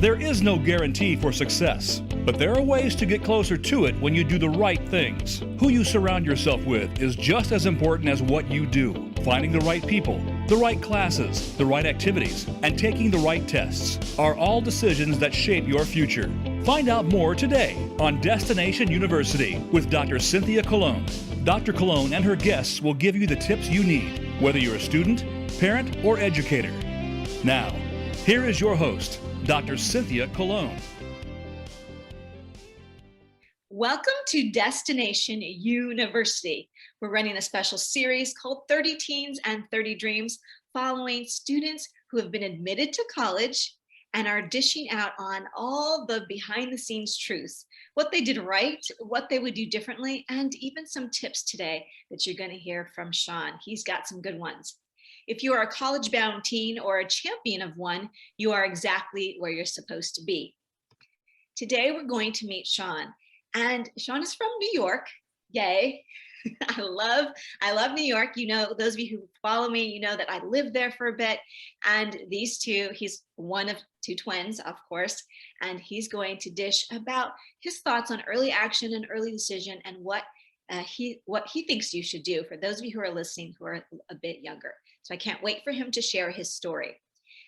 There is no guarantee for success, but there are ways to get closer to it when you do the right things. Who you surround yourself with is just as important as what you do. Finding the right people, the right classes, the right activities, and taking the right tests are all decisions that shape your future. Find out more today on Destination University with Dr. Cynthia Colon. Dr. Colon and her guests will give you the tips you need, whether you're a student, parent, or educator. Now, here is your host, Dr. Cynthia Colon. Welcome to Destination University. We're running a special series called 30 Teens and 30 Dreams, following students who have been admitted to college and are dishing out on all the behind the scenes truths, what they did right, what they would do differently, and even some tips today that you're going to hear from Sean. He's got some good ones. If you are a college-bound teen or a champion of one, you are exactly where you're supposed to be. Today, we're going to meet Sean. And Sean is from New York. Yay. I love New York. You know, those of you who follow me, you know that I lived there for a bit. And these two, he's one of two twins, of course, and he's going to dish about his thoughts on early action and early decision and what he thinks you should do for those of you who are listening who are a bit younger. So I can't wait for him to share his story.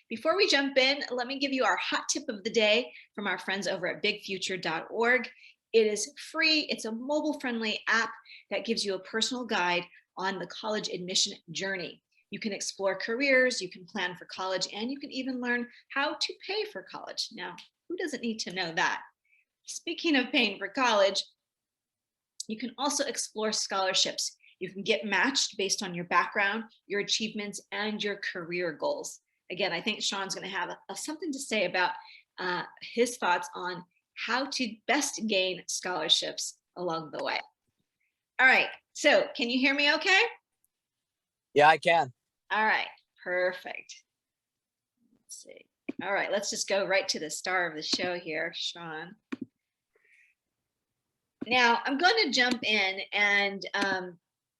Before we jump in, let me give you our hot tip of the day from our friends over at bigfuture.org. It is free. It's a mobile-friendly app that gives you a personal guide on the college admission journey. You can explore careers, you can plan for college, and you can even learn how to pay for college. Now, who doesn't need to know that? Speaking of paying for college, you can also explore scholarships. You can get matched based on your background, your achievements, and your career goals. Again, I think Sean's going to have something to say about his thoughts on how to best gain scholarships along the way. All right, so can you hear me okay? Yeah, I can. All right, perfect. Let's see. All right, let's just go right to the star of the show here, Sean. Now, I'm going to jump in, and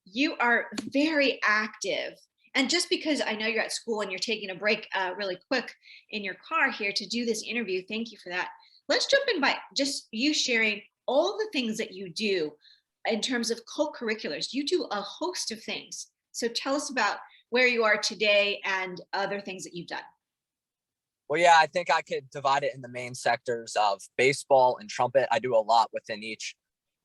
you are very active. And just because I know you're at school and you're taking a break really quick in your car here to do this interview, thank you for that. Let's jump in by just you sharing all the things that you do in terms of co-curriculars. You do a host of things. So tell us about where you are today and other things that you've done. Well, yeah, I think I could divide it in the main sectors of baseball and trumpet. I do a lot within each.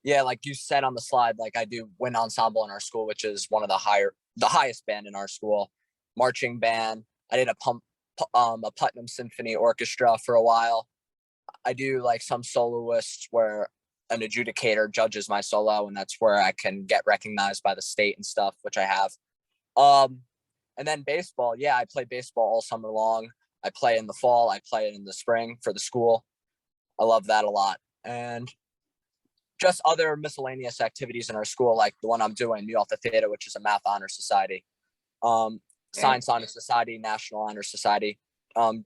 Yeah, like you said on the slide, like I do wind ensemble in our school, which is one of the highest band in our school. Marching band. I did a Putnam Symphony Orchestra for a while. I do like some soloists where an adjudicator judges my solo, and that's where I can get recognized by the state and stuff, which I have. And then baseball. Yeah, I play baseball all summer long. I play in the fall. I play in the spring for the school. I love that a lot. And just other miscellaneous activities in our school, like the one I'm doing, Mu Alpha Theta, which is a math honor society, science honor society, national honor society,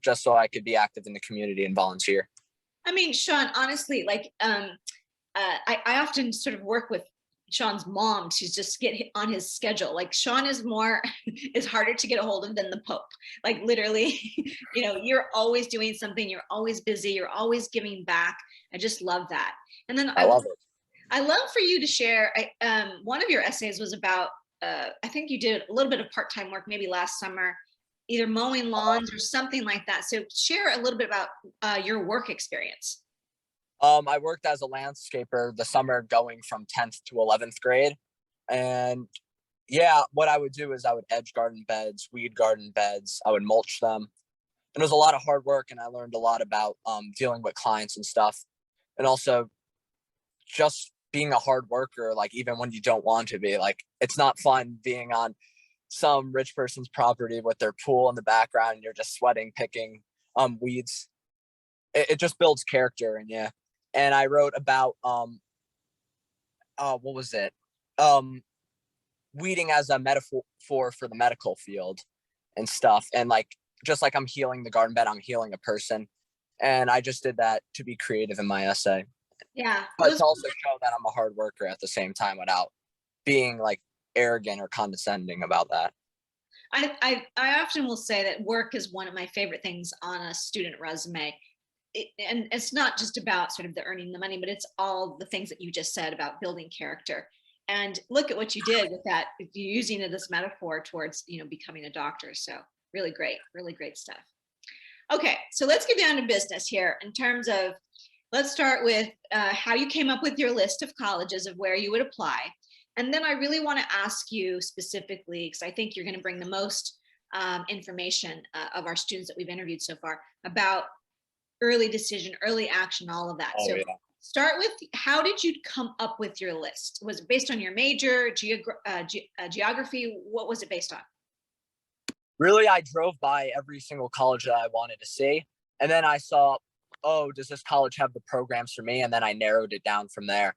just so I could be active in the community and volunteer. I mean, Sean, honestly, like I often sort of work with Sean's mom to just get on his schedule. Like Sean is harder to get a hold of than the Pope. Like literally, you know, you're always doing something. You're always busy. You're always giving back. I just love that. And then I love it. I love for you to share. One of your essays was about, I think you did a little bit of part-time work, maybe last summer, either mowing lawns or something like that. So share a little bit about your work experience. I worked as a landscaper the summer going from 10th to 11th grade. And yeah, what I would do is I would edge garden beds, weed garden beds. I would mulch them. And it was a lot of hard work. And I learned a lot about dealing with clients and stuff. And also just being a hard worker, like even when you don't want to be, like it's not fun being on some rich person's property with their pool in the background and you're just sweating, picking weeds. It just builds character. And yeah. And I wrote about what was it? Weeding as a metaphor for the medical field and stuff. And like just like I'm healing the garden bed, I'm healing a person. And I just did that to be creative in my essay. Yeah. But to also show that I'm a hard worker at the same time without being like arrogant or condescending about that. I often will say that work is one of my favorite things on a student resume. and it's not just about sort of the earning the money, but it's all the things that you just said about building character. And look at what you did with that, using it as metaphor towards, becoming a doctor. So really great stuff. Okay, so let's get down to business here in terms of, let's start with how you came up with your list of colleges of where you would apply. And then I really want to ask you specifically, because I think you're going to bring the most information of our students that we've interviewed so far about early decision, early action, all of that. So start with, how did you come up with your list? Was it based on your major, geography? What was it based on? Really, I drove by every single college that I wanted to see. And then I saw, oh, does this college have the programs for me? And then I narrowed it down from there.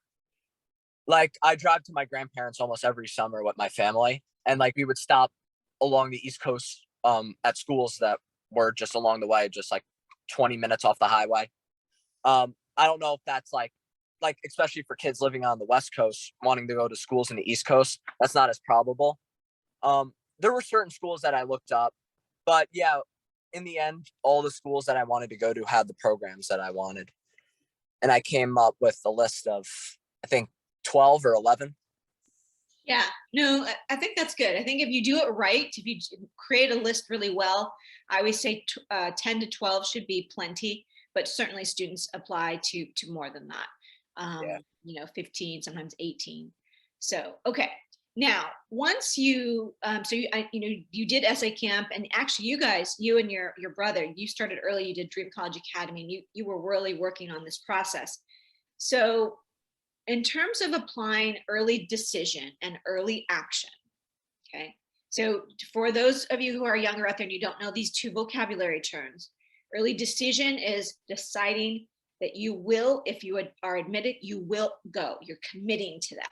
Like, I drive to my grandparents almost every summer with my family. And like, we would stop along the East Coast at schools that were just along the way, just like 20 minutes off the highway. I don't know if that's like especially for kids living on the West Coast wanting to go to schools in the East Coast, that's not as probable. There were certain schools that I looked up, but yeah, in the end, all the schools that I wanted to go to had the programs that I wanted. And I came up with a list of, I think, 12 or 11. Yeah, no, I think that's good. I think if you do it right, if you create a list really well, I always say 10 to 12 should be plenty, but certainly students apply to more than that. 15, sometimes 18. So, okay. Now, once you, you did SA camp, and actually you guys, you and your brother, you started early, you did Dream College Academy, and you were really working on this process. So in terms of applying early decision and early action, okay? So for those of you who are younger out there and you don't know these two vocabulary terms, early decision is deciding that you will, if you are admitted, you will go. You're committing to that.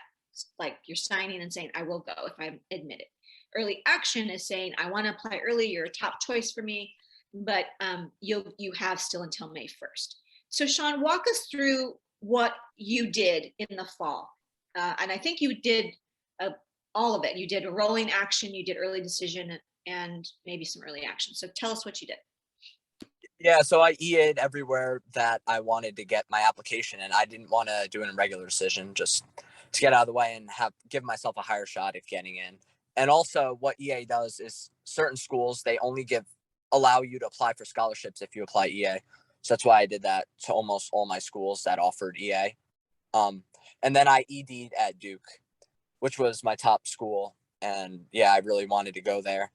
Like you're signing and saying, I will go if I'm admitted. Early action is saying, I want to apply early, you're a top choice for me, but you have still until May 1st. So Sean, walk us through what you did in the fall. And I think you did all of it. You did a rolling action, you did early decision, and maybe some early action. So tell us what you did. Yeah, so I EA'd everywhere that I wanted to get my application, and I didn't want to do it in regular decision, just to get out of the way and give myself a higher shot at getting in. And also what EA does is certain schools, they only allow you to apply for scholarships if you apply EA. So that's why I did that to almost all my schools that offered EA. And then I ED'd at Duke, which was my top school. And yeah, I really wanted to go there.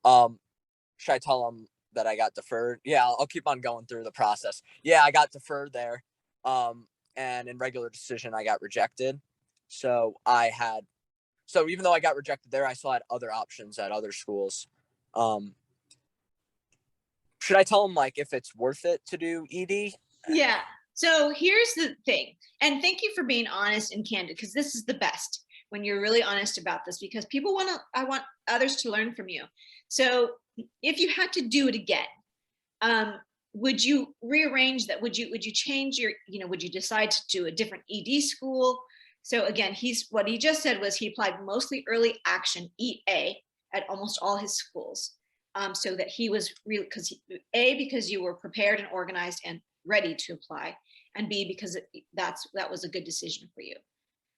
Should I tell them that I got deferred? Yeah, I'll keep on going through the process. Yeah, I got deferred there. And in regular decision, I got rejected. So even though I got rejected there, I still had other options at other schools. Should I tell them like if it's worth it to do ED? Yeah. So here's the thing, and thank you for being honest and candid, because this is the best when you're really honest about this, because I want others to learn from you. So if you had to do it again, would you rearrange that? Would you change would you decide to do a different ED school? So again, what he just said was he applied mostly early action EA at almost all his schools. So that he was really, because you were prepared and organized and ready to apply, and B, because that was a good decision for you.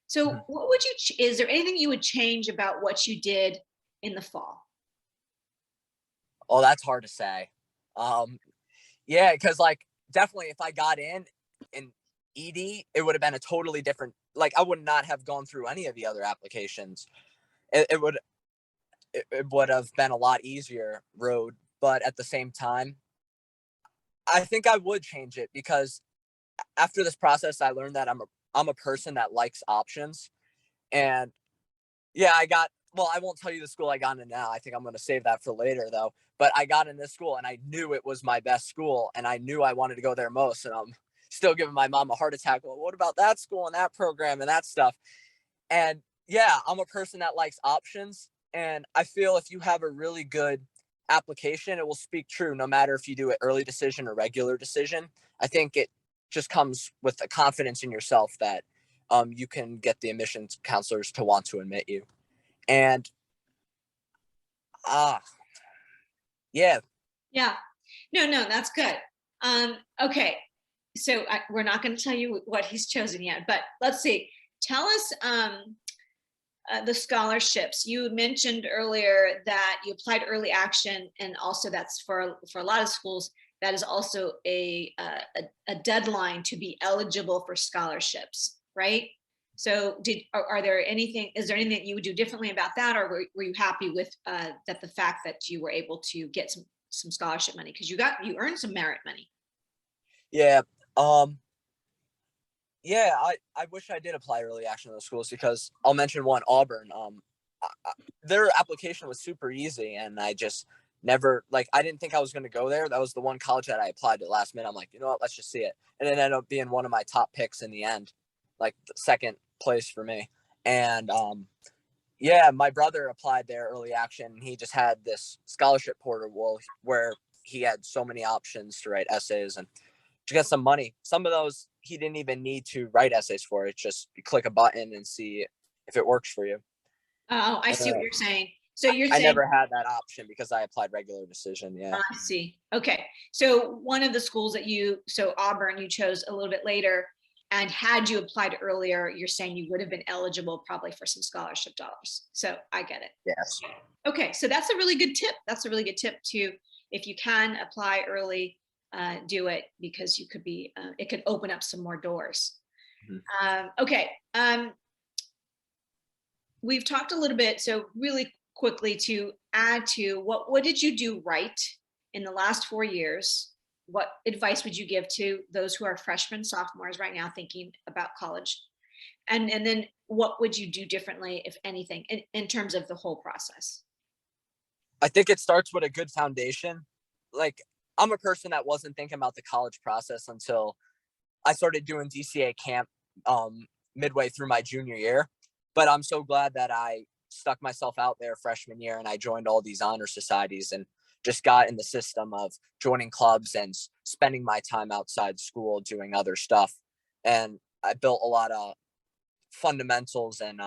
So what would is there anything you would change about what you did in the fall? Oh, that's hard to say. Yeah, because like definitely if I got in ED, it would have been a totally different, like I would not have gone through any of the other applications. It would have been a lot easier road, but at the same time, I think I would change it, because after this process, I learned that I'm a person that likes options. And yeah, I won't tell you the school I got in now. I think I'm going to save that for later though. But I got in this school and I knew it was my best school and I knew I wanted to go there most. And I'm still giving my mom a heart attack. Well, what about that school and that program and that stuff? And yeah, I'm a person that likes options. And I feel if you have a really good application, it will speak true no matter if you do it early decision or regular decision. I think it just comes with a confidence in yourself that you can get the admissions counselors to want to admit you. And yeah. Yeah. No, that's good. Okay. so we're not going to tell you what he's chosen yet, but let's see. Tell us the scholarships. You mentioned earlier that you applied early action, and also that's for a lot of schools. That is also a deadline to be eligible for scholarships, right? So is there anything that you would do differently about that, or were you happy with that the fact that you were able to get some scholarship money because you earned some merit money? Yeah. Yeah, I wish I did apply early action to those schools, because I'll mention one, Auburn. Their application was super easy, and I just never, like, I didn't think I was going to go there. That was the one college that I applied to last minute. I'm like, you know what, let's just see it. And it ended up being one of my top picks in the end, like the second place for me. And yeah, my brother applied there early action. He just had this scholarship portal where he had so many options to write essays and to get some money. Some of those he didn't even need to write essays for. It's just you click a button and see if it works for you. Oh, I see what you're saying. So you're I saying never had that option because I applied regular decision. Yeah. I see. Okay. So one of the schools so Auburn, you chose a little bit later, and had you applied earlier, you're saying you would have been eligible probably for some scholarship dollars. So I get it. Yes. Okay. So that's a really good tip. That's a really good tip to, if you can apply early, do it, because you could be, it could open up some more doors. Mm-hmm. Okay. We've talked a little bit, so really quickly to add to what did you do right in the last 4 years? What advice would you give to those who are freshmen, sophomores right now thinking about college? And then what would you do differently, if anything, in terms of the whole process? I think it starts with a good foundation. Like, I'm a person that wasn't thinking about the college process until I started doing DCA camp midway through my junior year. But I'm so glad that I stuck myself out there freshman year and I joined all these honor societies and just got in the system of joining clubs and spending my time outside school doing other stuff. And I built a lot of fundamentals and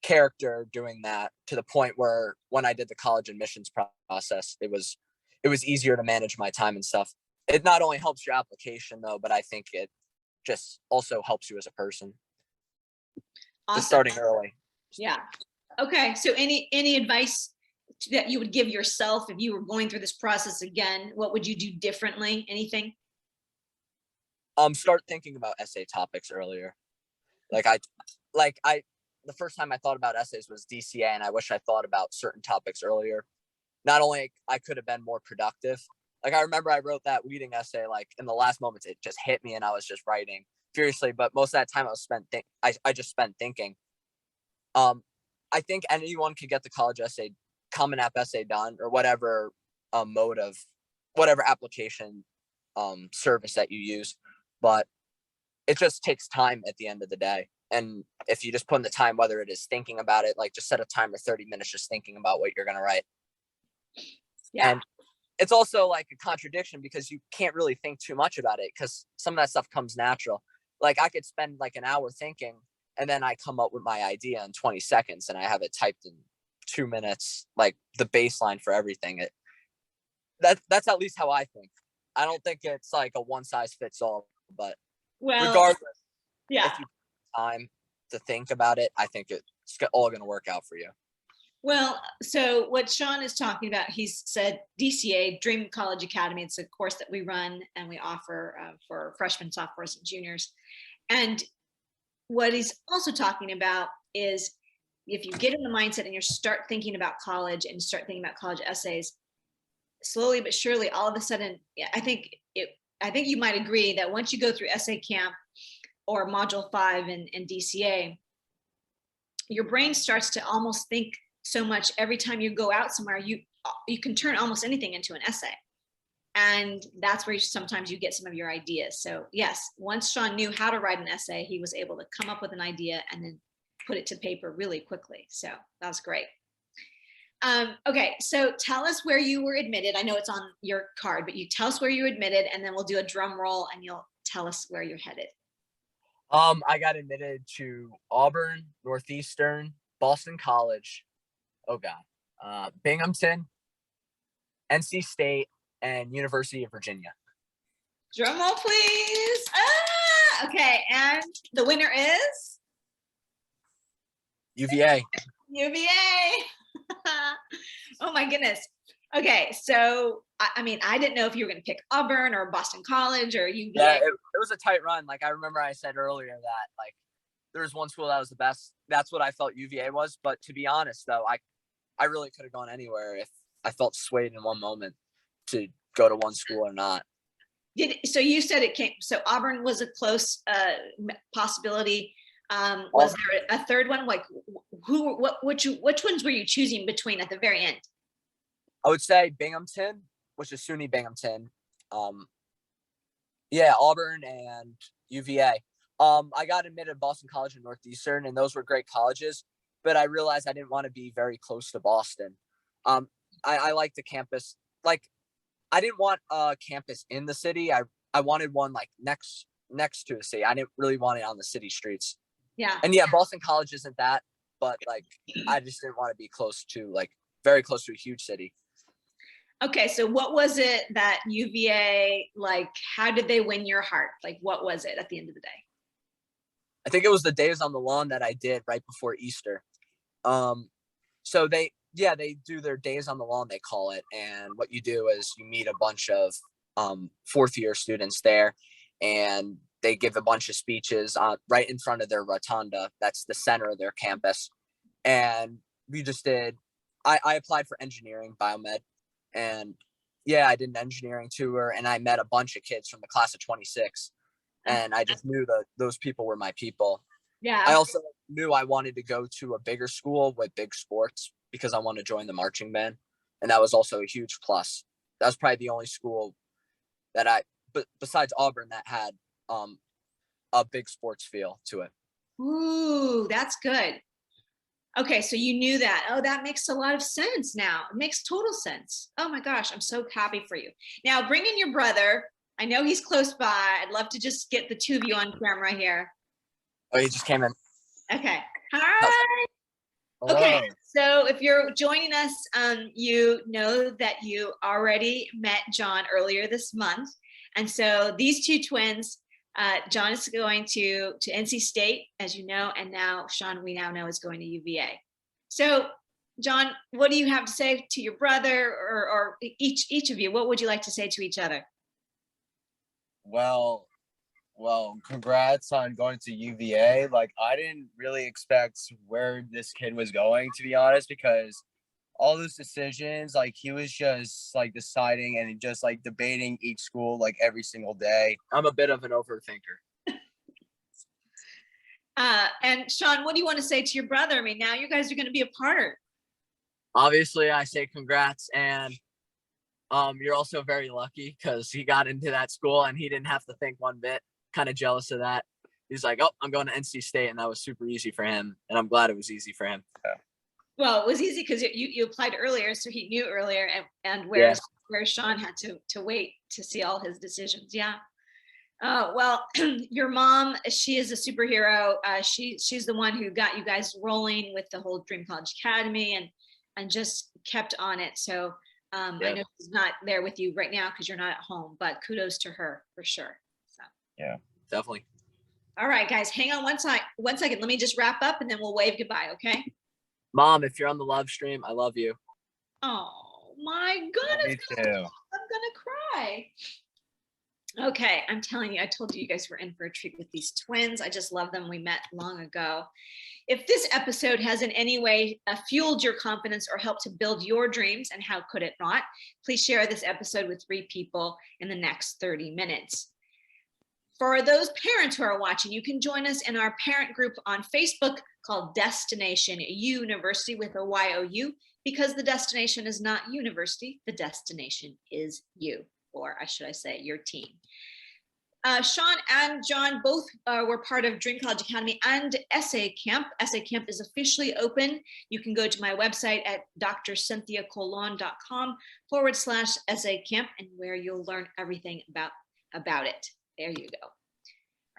character doing that, to the point where when I did the college admissions process, it was easier to manage my time and stuff. It not only helps your application though, but I think it just also helps you as a person. Awesome. Just starting early. Yeah. Okay. So any advice that you would give yourself if you were going through this process again? What would you do differently? Anything? Start thinking about essay topics earlier. The first time I thought about essays was DCA, and I wish I thought about certain topics earlier. Not only I could have been more productive. Like, I remember I wrote that weeding essay, like in the last moments, it just hit me and I was just writing furiously. But most of that time I just spent thinking. I think anyone could get the college essay, Common App essay done, or whatever mode of whatever application service that you use. But it just takes time at the end of the day. And if you just put in the time, whether it is thinking about it, like just set a timer 30 minutes, just thinking about what you're going to write. Yeah. And it's also like a contradiction because you can't really think too much about it because some of that stuff comes natural. Like, I could spend like an hour thinking and then I come up with my idea in 20 seconds and I have it typed in 2 minutes, like the baseline for everything. That's at least how I think. I don't think it's like a one size fits all, but regardless, yeah, if you have time to think about it, I think it's all going to work out for you. Well, so what Sean is talking about, he's said DCA, Dream College Academy. It's a course that we run and we offer for freshmen, sophomores, and juniors. And what he's also talking about is if you get in the mindset and you start thinking about college and start thinking about college essays, slowly but surely, all of a sudden, I think you might agree that once you go through essay camp or module 5 in DCA, your brain starts to almost think so much. Every time you go out somewhere, you can turn almost anything into an essay. And that's where sometimes you get some of your ideas. So yes, once Sean knew how to write an essay, he was able to come up with an idea and then put it to paper really quickly. So that was great. Okay, so tell us where you were admitted. I know it's on your card, but you tell us where you were admitted, and then we'll do a drum roll and you'll tell us where you're headed. I got admitted to Auburn, Northeastern, Boston College, Binghamton, NC State, and University of Virginia. Drum roll, please. Okay, and the winner is UVA. UVA. Oh my goodness. Okay, so I mean, I didn't know if you were going to pick Auburn or Boston College or UVA. Yeah, it was a tight run. Like I remember I said earlier that like there was one school that was the best. That's what I felt UVA was. But to be honest, though, I really could have gone anywhere if I felt swayed in one moment to go to one school or not. So you said it came. So Auburn was a close possibility. Was there a third one? Like which ones were you choosing between at the very end? I would say Binghamton, which is SUNY Binghamton. Yeah, Auburn and UVA. I got admitted to Boston College and Northeastern, and those were great colleges. But I realized I didn't want to be very close to Boston. I like the campus. Like, I didn't want a campus in the city. I wanted one like next to the city. I didn't really want it on the city streets. Yeah. And yeah, Boston College isn't that, but like I just didn't want to be close to like very close to a huge city. Okay, so what was it that UVA, like, how did they win your heart? Like, what was it at the end of the day? I think it was the days on the lawn that I did right before Easter. So they do their days on the lawn, they call it. And what you do is you meet a bunch of fourth year students there, and they give a bunch of speeches right in front of their rotunda. That's the center of their campus. And we just did, I applied for engineering, biomed. And yeah, I did an engineering tour, and I met a bunch of kids from the class of 26. And I just knew that those people were my people. Yeah. I also knew I wanted to go to a bigger school with big sports because I wanted to join the marching band. And that was also a huge plus. That was probably the only school that besides Auburn, that had a big sports feel to it. Ooh, that's good. Okay, so you knew that. Oh, that makes a lot of sense now. It makes total sense. Oh my gosh, I'm so happy for you. Now, bring in your brother. I know he's close by. I'd love to just get the two of you on camera here. Oh, he just came in. Okay. Hi. Hello. Okay, so if you're joining us, you know that you already met John earlier this month. And so these two twins, John is going to NC State, as you know, and now Sean, we now know, is going to UVA. So, John, what do you have to say to your brother, or each of you? What would you like to say to each other? Well, congrats on going to UVA. Like, I didn't really expect where this kid was going, to be honest, because all those decisions, like, he was just like deciding and just like debating each school like every single day. I'm a bit of an overthinker. And Sean, what do you want to say to your brother? I mean, now you guys are going to be apart. Obviously, I say congrats, and you're also very lucky because he got into that school and he didn't have to think one bit. Kind of jealous of that. He's like, oh, I'm going to NC State, and that was super easy for him, and I'm glad it was easy for him. Yeah. Well, it was easy because you applied earlier, so he knew earlier, and where Sean had to wait to see all his decisions. Yeah. Well, your mom, she is a superhero. She's the one who got you guys rolling with the whole Dream College Academy and just kept on it. So I know she's not there with you right now because you're not at home, but kudos to her for sure. So yeah, definitely. All right, guys, hang on one second. Let me just wrap up and then we'll wave goodbye. Okay. Mom, if you're on the live stream, I love you. Oh my goodness. me too. I'm gonna cry. Okay, I'm telling you, I told you guys were in for a treat with these twins. I just love them. We met long ago. If this episode has in any way fueled your confidence or helped to build your dreams, and how could it not, please share this episode with 3 people in the next 30 minutes. For those parents who are watching, you can join us in our parent group on Facebook called Destination University with a Y-O-U, because the destination is not university, the destination is you, or should I say your team. Sean and John both were part of Dream College Academy and Essay Camp. Essay Camp is officially open. You can go to my website at drcynthiacolon.com/Essay Camp, and where you'll learn everything about it. There you go.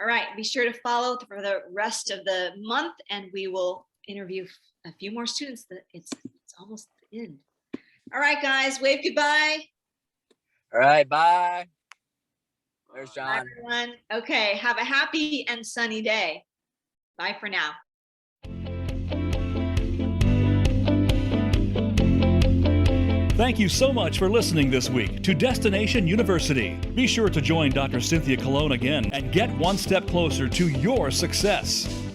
All right, be sure to follow for the rest of the month, and we will interview a few more students. It's almost the end. All right, guys, wave goodbye. All right, bye. There's Bye, John. everyone. Okay, have a happy and sunny day. Bye for now. Thank you so much for listening this week to Destination University. Be sure to join Dr. Cynthia Colon again and get one step closer to your success.